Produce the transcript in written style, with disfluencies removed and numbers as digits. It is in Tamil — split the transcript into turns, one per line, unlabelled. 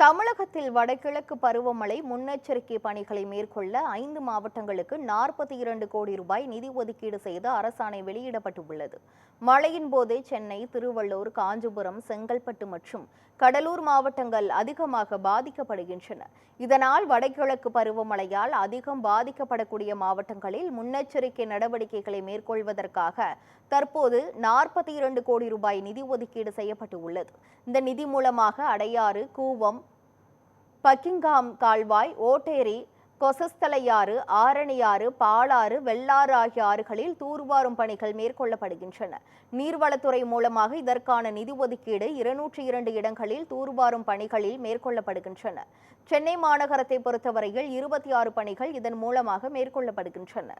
தமிழகத்தில் வடகிழக்கு பருவமழை முன்னெச்சரிக்கை பணிகளை மேற்கொள்ள 5 மாவட்டங்களுக்கு 42 கோடி ரூபாய் நிதி ஒதுக்கீடு செய்து அரசாணை வெளியிடப்பட்டுள்ளது. மழையின் போது சென்னை, திருவள்ளூர், காஞ்சிபுரம், செங்கல்பட்டு மற்றும் கடலூர் மாவட்டங்கள் அதிகமாக பாதிக்கப்படுகின்றன. இதனால் வடகிழக்கு பருவமழையால் அதிகம் பாதிக்கப்படக்கூடிய மாவட்டங்களில் முன்னெச்சரிக்கை நடவடிக்கைகளை மேற்கொள்வதற்காக தற்போது 42 கோடி ரூபாய் நிதி ஒதுக்கீடு செய்யப்பட்டுள்ளது. இந்த நிதி மூலமாக அடையாறு, கூவம், பக்கிங்காம் கால்வாய், ஓட்டேரி, கொசஸ்தலையாறு, ஆரணியாறு, பாலாறு, வெள்ளாறு ஆகிய ஆறுகளில் தூர்வாரும் பணிகள் மேற்கொள்ளப்படுகின்றன. நீர்வளத்துறை மூலமாக இதற்கான நிதி ஒதுக்கீடு 202 இடங்களில் தூர்வாரும் பணிகளில் மேற்கொள்ளப்படுகின்றன. சென்னை மாநகரத்தை பொறுத்தவரையில் 26 பணிகள் இதன் மூலமாக மேற்கொள்ளப்படுகின்றன.